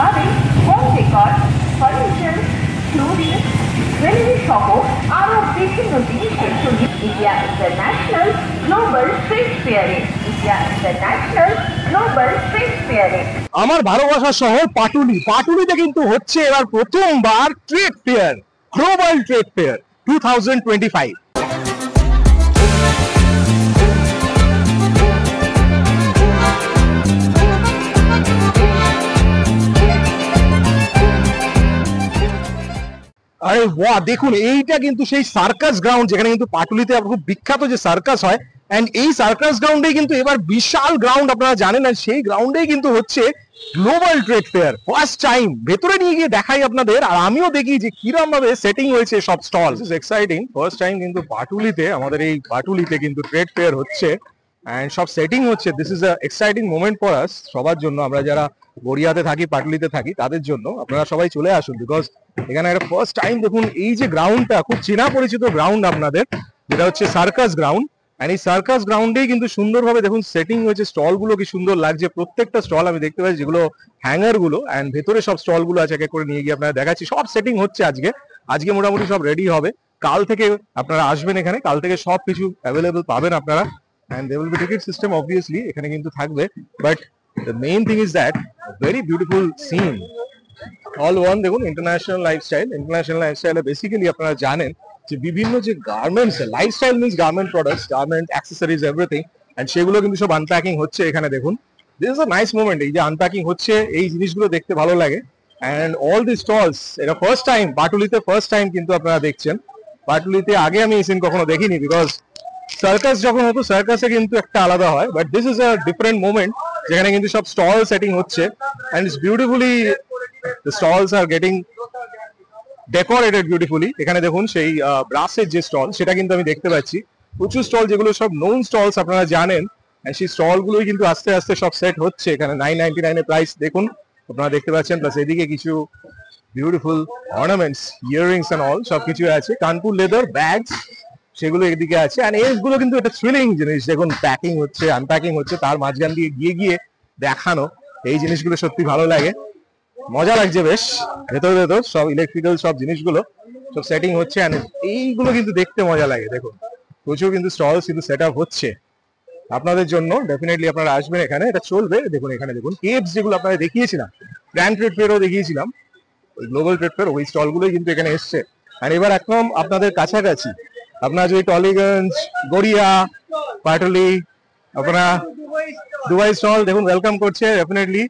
গাড়ি, home decor, furniture, clothing, jewellery সহ আরো বিভিন্ন জিনিসের জন্য ইন্ডিয়া ইন্টারন্যাশনাল গ্লোবাল ট্রেড ফেয়ারে আমার ভালোবাসার শহর পাটুলি। পাটুলিতে কিন্তু হচ্ছে এবার প্রথমবার trade fair, global trade fair 2025। আরে বাহ, দেখুন এইটা কিন্তু সেই সার্কাস গ্রাউন্ড, যেখানে কিন্তু পাটুলিতে খুব বিখ্যাত যে সার্কাস হয়। এন্ড এই সার্কাস গ্রাউন্ডে কিন্তু এবার বিশাল গ্রাউন্ড, আপনারা জানেন, আর সেই গ্রাউন্ডেই কিন্তু হচ্ছে global trade fair. First time ভেতরে নিয়ে গিয়ে দেখাই আপনাদের, আর আমিও দেখি যে কিরম ভাবে সেটিং হয়েছে সব stall. This is exciting. First time কিন্তু পাটুলিতে, আমাদের এই পাটুলিতে কিন্তু ট্রেড ফেয়ার হচ্ছে এন্ড সব সেটিং হচ্ছে। This is a exciting moment for us, সবার জন্য। আমরা যারা গড়িয়াতে থাকি, পাটুলিতে থাকি, তাদের জন্য। আপনারা সবাই চলে আসুন, বিকজ এখানে একটা ফার্স্ট টাইম দেখুন এই যে গ্রাউন্ডটা, খুব চেনা পরিচিত গ্রাউন্ড আপনাদের, যেটা হচ্ছে সার্কাস গ্রাউন্ড। এন্ড এই সার্কাস গ্রাউন্ডেই কিন্তু সুন্দরভাবে দেখুন সেটিং হয়েছে। স্টল গুলো কি সুন্দর লাগছে, প্রত্যেকটা স্টল আমি দেখতে পাচ্ছি, যেগুলো হ্যাঙ্গার গুলো, এন্ড ভেতরে সব স্টল গুলো আছে, এক এক করে নিয়ে গিয়ে আপনারা দেখাচ্ছি। সব সেটিং হচ্ছে আজকে মোটামুটি সব রেডি হবে। কাল থেকে আপনারা আসবেন এখানে, কাল থেকে সব কিছু অ্যাভেলেবল পাবেন আপনারা। And there will be ticket system obviously এখানে কিন্তু থাকবে, but the main thing is that very beautiful scene. All one দেখুন, ইন্টারন্যাশনাল লাইফস্টাইলে বেসিক্যালি আপনারা জানেন যে বিভিন্ন যে garments, lifestyle means garment products, garment accessories, everything, and সেগুলো কিন্তু সব আনপ্যাকিং হচ্ছে এখানে। দেখুন, this is a nice moment. এই যে আনপ্যাকিং হচ্ছে, এই জিনিসগুলো দেখতে ভালো লাগে। এন্ড অল দি স্টলস, এটা ফার্স্ট টাইম পাটুলিতে, ফার্স্ট টাইম কিন্তু আপনারা দেখছেন। পাটুলিতে আগে আমি এই সিন কখনো দেখিনি, বিকজ সার্কাস যখন হতো, সার্কাসে কিন্তু একটা আলাদা হয়, but this is a different moment, যেখানে কিন্তু সব স্টল সেটিং হচ্ছে। And it's beautifully, the stalls are getting decorated beautifully। এখানে দেখুন সেই ব্রাসের যে স্টল, সেটা কিন্তু আমি দেখতে পাচ্ছি। প্রচুর স্টল, যেগুলো সব নোন স্টলস আপনারা জানেন, সেই স্টল গুলোই কিন্তু আস্তে আস্তে সব সেট হচ্ছে এখানে। 999 এর প্রাইস দেখুন, আপনারা দেখতে পাচ্ছেন। প্লাস এদিকে কিছু beautiful ornaments, earrings and all সবকিছু আছে। কানপুর লেদার ব্যাগস, সেগুলো এদিকে আছে। এন্ড এইগুলো কিন্তু একটা থ্রিলিং জিনিস। দেখুন প্যাকিং হচ্ছে, আনপ্যাকিং হচ্ছে, তার মাঝখান দিয়ে গিয়ে দেখানো, এই জিনিসগুলো সত্যি ভালো লাগে, মজা লাগছে বেশ। ভেতর সব ইলেকট্রিক্যাল সব জিনিসগুলো সব সেটিং হচ্ছে, এন্ড এইগুলো কিন্তু দেখতে মজা লাগে। দেখুন প্রচুর কিন্তু স্টলস কিন্তু সেট আপ হচ্ছে আপনাদের জন্য। ডেফিনেটলি আপনারা আসবেন এখানে, এটা চলবে। দেখুন এখানে দেখুন কেভস, যেগুলো আপনারা দেখিয়েছিলাম, গ্র্যান্ড ট্রেড ফেয়ারও দেখিয়েছিলাম, ওই গ্লোবাল ট্রেড ফেয়ার, ওই স্টলগুলোই কিন্তু এখানে এসছে। আর এবার একদম আপনাদের কাছাকাছি, আপনারা যদি টলিগঞ্জ, গড়িয়া, পাটুলি, আপনারা দুবাই স্টল দেখুন ওয়েলকাম করছে ডেফিনেটলি।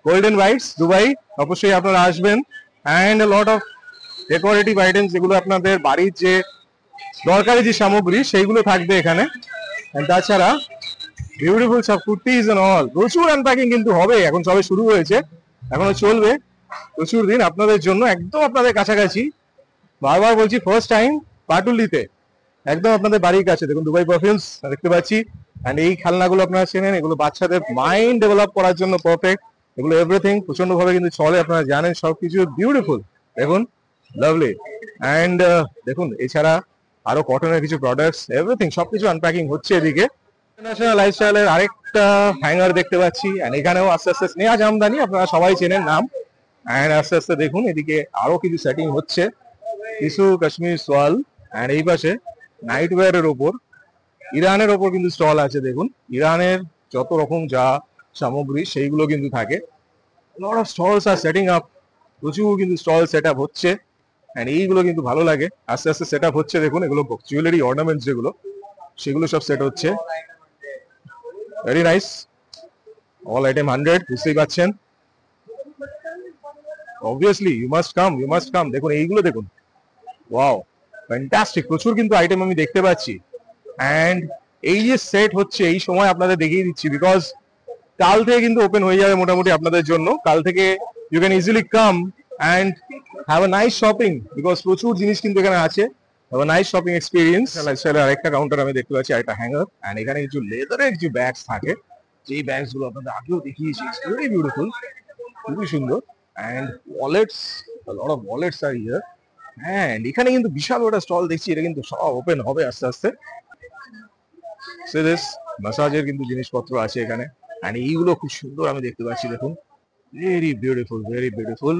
গোল্ডেন বাইটস দুবাই, অবশ্যই আপনারা আসবেন। And lot of decorative items, যেগুলো আপনাদের বাড়ির যে দরকারি যে সামগ্রী, সেইগুলো থাকবে এখানে। তাছাড়া বিউটিফুল সব কুর্তিজ এন্ড অল, প্রচুর আনপ্যাকিং কিন্তু হবে। এখন সবে শুরু হয়েছে, এখনো চলবে প্রচুর দিন আপনাদের জন্য, একদম আপনাদের কাছাকাছি। বারবার বলছি, ফার্স্ট টাইম পাটুলিতে, একদম আপনাদের বাড়ির কাছে। দেখুন দুবাই পারফিউমস দেখতে পাচ্ছি, এন্ড এই খেলনাগুলো আপনারা চেনেন, এগুলো বাচ্চাদের মাইন্ড ডেভেলপ করার জন্য পারফেক্ট। এগুলো এভরিথিং প্রচন্ড ভাবে কিন্তু চলে, আপনারা জানেন, সবকিছু বিউটিফুল। দেখুন লাভলি। এন্ড দেখুন এছাড়া আরো কটনের কিছু প্রোডাক্টস, এভরিথিং সবকিছু আনপ্যাকিং হচ্ছে এদিকে। ইন্টারন্যাশনাল লাইফস্টাইলের আরেকটা হ্যাঙ্গার দেখতে পাচ্ছি, এন্ড এখানেও আস্তে আস্তে স্নেহা জামদানি, আপনারা সবাই চেনেন নাম। এন্ড আস্তে আস্তে দেখুন এদিকে আরো কিছু সেটিং হচ্ছে, কিছু কাশ্মীর সোয়াল। এন্ড এই পাশে নাইট ওয়্যারের ওপর, ইরানের ওপর কিন্তু স্টল আছে। দেখুন ইরানের যত রকম যা সামগ্রী, সেইগুলো কিন্তু থাকে। লট অফ স্টলস আর সেটিং আপ, প্রচুর কিন্তু স্টল সেট আপ হচ্ছে। এন্ড এইগুলো কিন্তু ভালো লাগে, আস্তে আস্তে সেট আপ হচ্ছে। দেখুন এগুলো জুয়েলারি অর্নামেন্টস, যেগুলো সেগুলো সব সেট হচ্ছে। Very nice. অল আইটেম 100, বুঝতেই পাচ্ছেন। Obviously you must come. দেখুন এইগুলো দেখুন, ওয়াও ফ্যান্টাস্টিক। প্রচুর কিন্তু আইটেম আমি দেখতে পাচ্ছি। এন্ড এই যে সেট হচ্ছে, এই সময় আপনাদের দেখিয়ে দিচ্ছি, বিকজ কাল থেকে কিন্তু ওপেন হয়ে যাবে মোটামুটি আপনাদের জন্য। কাল থেকে you can easily come and have a nice shopping, because প্রচুর জিনিস কিন্তু এখানে আছে। Have a nice shopping experience. লাইফস্টাইলের আরেকটা কাউন্টার আমি দেখতে পাচ্ছি, আরেকটা হ্যাঙ্গার। এন্ড এখানে কিছু লেদারের কিছু ব্যাগস থাকে, যেই ব্যাগস গুলো আপনাদের আগেও দেখিয়েছি। ভেরি বিউটিফুল, খুবই সুন্দর। And wallets, lot of wallets are here. And এখানে কিন্তু বিশাল বড় স্টল দেখছি, এটা কিন্তু সব ওপেন হবে আস্তে আস্তে। ম্যাসাজের কিন্তু জিনিসপত্র আছে এখানে। এন্ড এইগুলো খুব সুন্দর আমি দেখতে পাচ্ছি। দেখুন ভেরি বিউটিফুল, ভেরি বিউটিফুল।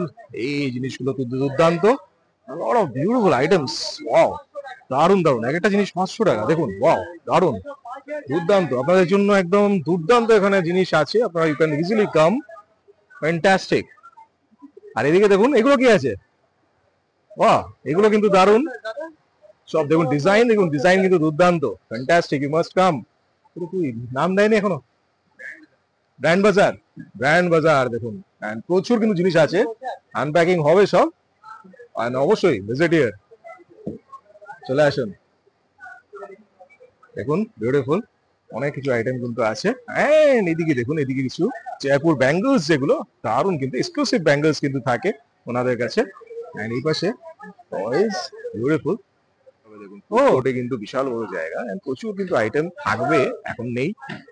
এই জিনিসগুলো তো দুর্দান্ত, lot of beautiful items. Wow, দারুন দারুন। এক একটা জিনিস 500 টাকা, দেখুন। ওয়াও, দারুন, দুর্দান্ত। আপনাদের জন্য একদম দুর্দান্ত এখানে জিনিস আছে, আপনারা you can easily come. Fantastic. আর এদিকে দেখুন, এগুলো কি আছে? বাহ, এগুলো কিন্তু দারুন সব। দেখুন ডিজাইন, দেখুন ডিজাইন কিন্তু দুর্দান্ত। Fantastic, you must come. নাম দেয়নি এখনো? ব্র্যান্ড বাজার, ব্র্যান্ড বাজার দেখুন। And প্রচুর কিন্তু জিনিস আছে, আনপ্যাকিং হবে সব। আর অবশ্যই ভিজিট হিয়ার, চলে আসুন। দেখুন বিউটিফুল অনেক কিছু আইটেম কিন্তু আছে। এন্ড এদিকে দেখুন, এদিকে কিছু জয়পুর ব্যাঙ্গলস, যেগুলো দারুন কিন্তু এক্সক্লুসিভ ব্যাঙ্গলস কিন্তু থাকে ওনাদের কাছে। এন্ড এই পাশে টয়েস, বিউটিফুল। দেখুন ওটা কিন্তু বিশাল বড় জায়গা, প্রচুর কিন্তু আইটেম থাকবে, এখন নেই,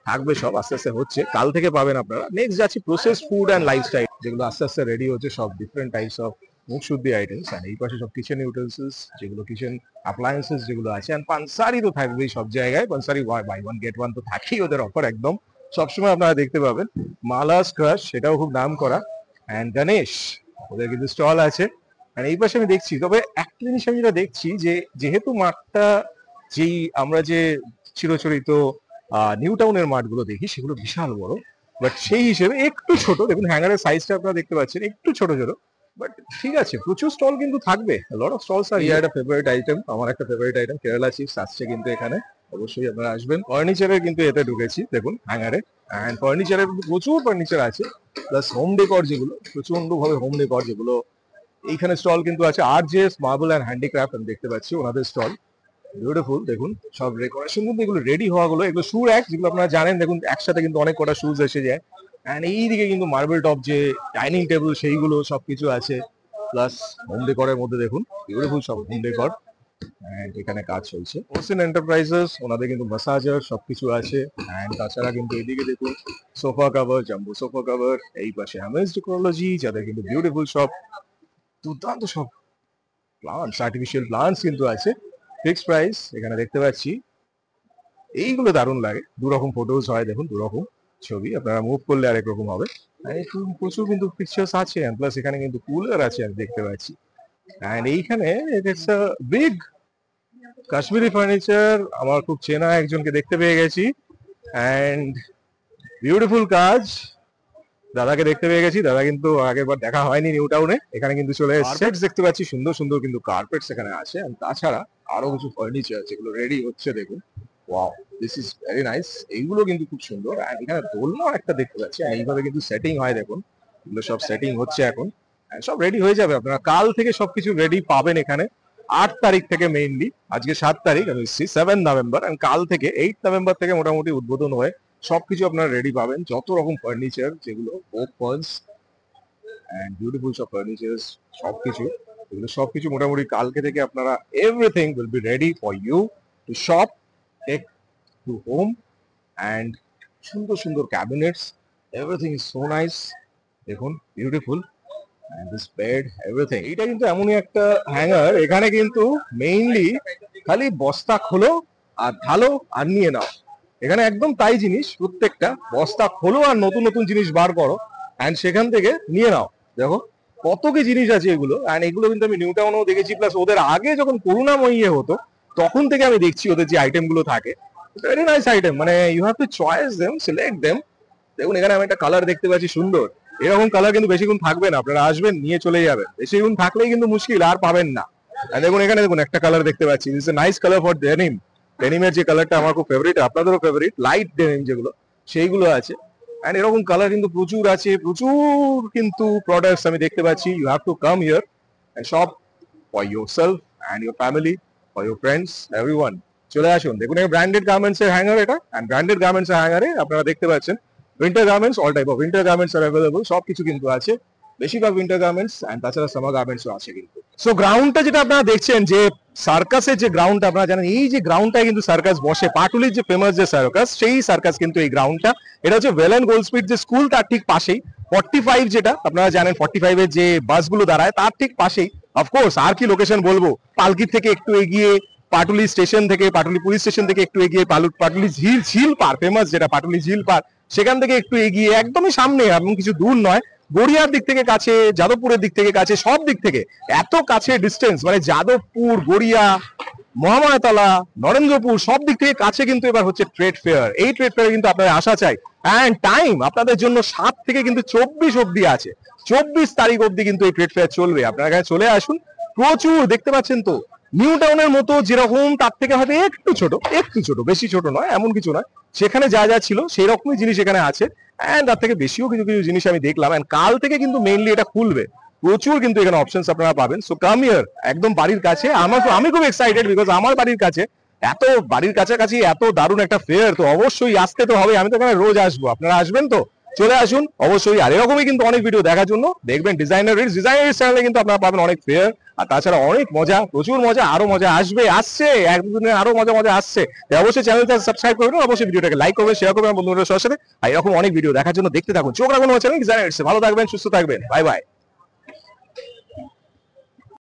থাকবে সব, আস্তে আস্তে হচ্ছে, কাল থেকে পাবেন আপনারা। নেক্সট যাচ্ছি প্রসেস ফুড অ্যান্ড লাইফস্টাইল, যেগুলো আস্তে আস্তে রেডি হচ্ছে, সব ডিফারেন্ট টাইপস অফ মুখ শুদ্ধি আইটেমস। আর এই পাশে সব কিচেন ইউটেন্সিলস, যেগুলো কিচেন অ্যাপ্লায়েন্সেস যেগুলো আছে। অ্যান্ড পানসারি তো থাকবেই সব জায়গায়, পানসারি বাই ওয়ান গেট ওয়ান তো থাকেই ওদের অফার, একদম সবসময় আপনারা দেখতে পাবেন। মালাস ক্রাশ, সেটাও খুব নাম করা। অ্যান্ড গণেশ, ওদের কিন্তু স্টল আছে। আর এই পাশে আমি দেখছি, তবে একটা জিনিস আমি যেটা দেখছি, যে যেহেতু মাঠটা, যেই আমরা যে চিরচরিত নিউ টাউনের মাঠগুলো দেখি, সেগুলো বিশাল বড়, বাট সেই হিসেবে একটু ছোট। দেখুন হ্যাঙ্গারের সাইজটা আপনারা দেখতে পাচ্ছেন, একটু ছোট ছোট, বাট ঠিক আছে, প্রচুর স্টল কিন্তু থাকবে, লট অফ স্টলস। আর একটা ফেভারিট আইটেম, আমার একটা ফেভারিট আইটেম, কেরালা চিপস আসছে কিন্তু এখানে, অবশ্যই আপনারা আসবেন। ফার্নিচারের কিন্তু এতে ঢুকেছি, দেখুন হ্যাঙ্গারে। অ্যান্ড ফার্নিচারের প্রচুর ফার্নিচার আছে, প্লাস হোম ডেকর, যেগুলো প্রচন্ড ভাবে হোম ডেকর, যেগুলো এইখানে স্টল কিন্তু আছে। আর J S marble and handicraft আমি দেখতে পাচ্ছি ওনাদের স্টল, বিউটিফুল। দেখুন সব ডেকোরেশন কিন্তু, এগুলো রেডি হওয়া গুলো, এগুলো শু র্যাক, যেগুলো আপনারা জানেন। দেখুন একসাথে কিন্তু অনেক কটা শুজ এসে যায়। অ্যান্ড এইদিকে কিন্তু মার্বেল টপ, যে ডাইনিং টেবিল, সেইগুলো সবকিছু আছে। প্লাস হোম ডেকরের মধ্যে দেখুন বিউটিফুল সব হোম ডেকর। অ্যান্ড এখানে কাজ চলছে। ওসেন এন্টারপ্রাইজেস, ওনাদের কিন্তু ম্যাসাজার সবকিছু আছে। অ্যান্ড তাছাড়া কিন্তু এদিকে দেখুন sofa cover, jumbo sofa cover. এই পাশে হ্যামেস টেকনোলজি, যাদের কিন্তু বিউটিফুল সব দুর্দান্ত সব প্লান্টস, আর্টিফিশিয়াল প্লান্টস কিন্তু আছে। ফিক্সড প্রাইস এখানে দেখতে পাচ্ছি। এইগুলো দারুণ লাগে, দুরকম ফটোজ হয়, দেখুন দুরকম ছবি, আপনারা মুভ করলে আরেক রকম হবে। প্রচুর কিন্তু পিকচার্স আছে, প্লাস এখানে কিন্তু কুলার আছে আমি দেখতে পাচ্ছি। এন্ড এইখানে it's a big Kashmiri furniture, আমার খুব চেনা একজনকে দেখতে পেয়ে গেছি। এন্ড বিউটিফুল কাজ, দাদাকে দেখতে পেয়ে গেছি। দাদা কিন্তু আগেরবার দেখা হয়নি নিউ টাউনে, এখানে কিন্তু চলে এসেছে। দেখতে পাচ্ছি সুন্দর সুন্দর কিন্তু কার্পেটস এখানে আছে। তাছাড়া আরো কিছু ফার্নিচার যেগুলো রেডি হচ্ছে, দেখুন। Wow, this is very nice. এইগুলো কিন্তু খুব সুন্দর। আর এখানে দোলনা একটা দেখতে পাচ্ছি, এইভাবে কিন্তু সেটিং হয়, দেখুন এগুলো সব সেটিং হচ্ছে এখন। সব রেডি হয়ে যাবে, আপনারা কাল থেকে সবকিছু রেডি পাবেন এখানে। 8 তারিখ থেকে মেইনলি, আজকে 7 তারিখ, আমি 7 নভেম্বর, কাল থেকে 8 নভেম্বর থেকে মোটামুটি উদ্বোধন হয়ে সবকিছু আপনারা রেডি পাবেন। যত রকম ফার্নিচার, যেগুলো ওপেনস এন্ড বিউটিফুল সব ফার্নিচার, সবকিছু, এগুলো সবকিছু মোটামুটি কালকে থেকে আপনারা, everything will be ready for you to shop, take to home. And সুন্দর সুন্দর cabinets, everything is so nice, দেখুন beautiful. And this bed, everything. এটা কিন্তু এমনই একটা হ্যাঙ্গার, এখানে কিন্তু মেইনলি খালি বস্তা খোলো আর ঢালো আর নিয়ে নাও। এখানে একদম তাই জিনিস, প্রত্যেকটা বস্তা খোলো আর নতুন নতুন জিনিস বার করো, এন্ড সেখান থেকে নিয়ে নাও। দেখো কত কি জিনিস আছে এগুলো। এন্ড এগুলো কিন্তু আমি নিউ টাউনেও দেখেছি, প্লাস ওদের আগে যখন করুণাময়ী হতো তখন থেকে আমি দেখছি ওদের যে আইটেম গুলো থাকে, ভেরি নাইস আইটেম। মানে you have to choice them, select them. দেখুন এখানে আমি একটা কালার দেখতে পাচ্ছি সুন্দর, এরকম কালার কিন্তু বেশিক্ষণ থাকবে না, আপনারা আসবেন নিয়ে চলে যাবেন, বেশিক্ষণ থাকলেই কিন্তু মুশকিল, আর পাবেন না। দেখুন এখানে দেখুন একটা কালার দেখতে পাচ্ছি, this a nice colour for denim. ডেনিমের যে কালারটা আমার খুব ফেভারিট, আপনাদেরও ফেভারিট, লাইট ডেনিম যেগুলো, সেইগুলো আছে। এন্ড এরকম কালার কিন্তু প্রচুর আছে, প্রচুর কিন্তু প্রোডাক্টস আমি দেখতে পাচ্ছি। You have to come here and shop for yourself and your family, for your friends, everyone. চলে আসুন। দেখুন এই ব্র্যান্ডেড গার্মেন্টস এর হ্যাঙ্গার এটা, এন্ড ব্র্যান্ডেড গার্মেন্টস এর হ্যাঙ্গারে আপনারা দেখতে পাচ্ছেন winter garments, all type of winter garments are available, সবকিছু কিন্তু আছে, বেশিরভাগ উইন্টার গার্মেন্টস। এন্ড তাছাড়া সামার গার্মেন্টসও আছে কিন্তু। সো গ্রাউন্ডটা যেটা আপনারা দেখছেন, যে সার্কাসের যে গ্রাউন্ডটা, আপনারা জানেন এই যে গ্রাউন্ডটায় কিন্তু সার্কাস বসে, পাটুলির যে ফেমাস যে সার্কাস, সেই সার্কাস কিন্তু এই গ্রাউন্ডটা। এটা হচ্ছে ওয়েল এন্ড গোল্ড স্পিড যে স্কুল, তার ঠিক পাশেই 45, যেটা আপনারা জানেন 45 এর যে বাসগুলো দাঁড়ায় তার ঠিক পাশেই। অফকোর্স আর কি লোকেশন বলবো, পালকির থেকে একটু এগিয়ে, পাটুলি স্টেশন থেকে, পাটুলি পুলিশ স্টেশন থেকে একটু এগিয়ে, পাটুলি ঝিল পার, ফেমাস যেটা পাটুলি ঝিল পার, সেখান থেকে একটু এগিয়ে একদমই সামনে, এমন কিছু দূর নয়, গড়িয়ার দিক থেকে কাছে, যাদবপুরের দিক থেকে কাছে, সব দিক থেকে এত কাছে ডিস্টেন্স, মানে যাদবপুর, গড়িয়া, মহামায়াতলা, নরেন্দ্রপুর সব দিক থেকে কাছে কিন্তু এবার হচ্ছে ট্রেড ফেয়ার। এই ট্রেড ফেয়ার কিন্তু আপনারা আসা চাই। অ্যান্ড টাইম আপনাদের জন্য 7 থেকে কিন্তু 24 অব্দি আছে। 24 তারিখ অব্দি কিন্তু এই ট্রেড ফেয়ার চলবে। আপনারা এখানে চলে আসুন। প্রচুর দেখতে পাচ্ছেন তো, নিউ টাউনের মতো যেরকম, তার থেকে হয়তো একটু ছোট, বেশি ছোট নয়, এমন কিছু নয়। সেখানে যা যা ছিল সেই রকমই জিনিস এখানে আছে। অ্যান্ড তার থেকে বেশিও কিছু কিছু জিনিস আমি দেখলাম। অ্যান্ড কাল থেকে কিন্তু মেইনলি এটা খুলবে। প্রচুর কিন্তু এখানে অপশনস আপনারা পাবেন। সো কাম হিয়ার, একদম বাড়ির কাছে। আমি খুব এক্সাইটেড, বিকজ আমার বাড়ির কাছে, এত বাড়ির কাছাকাছি এত দারুণ একটা ফেয়ার, তো অবশ্যই আসতে তো হবে। আমি তো এখানে রোজ আসবো, আপনারা আসবেন তো? চলে আসুন অবশ্যই। আর এরকমই কিন্তু অনেক ভিডিও দেখার জন্য দেখবেন ডিজাইনার চ্যানেলে, কিন্তু আপনারা পাবেন অনেক ফেয়ার, আর তাছাড়া অনেক মজা, প্রচুর মজা, আরো মজা আসছে একদিনে, আরো মজা আসছে। তাই অবশ্যই চ্যানেলটা সাবস্ক্রাইব করবেন, অবশ্যই ভিডিওটাকে লাইক করবেন, শেয়ার করবেন বন্ধুদের সাথে। আর এরকম অনেক ভিডিও দেখার জন্য দেখতে থাকুন, চোখ রাখুন আমার চ্যানেল ডিজাইনার। ভালো থাকবেন, সুস্থ থাকবেন, বাই বাই।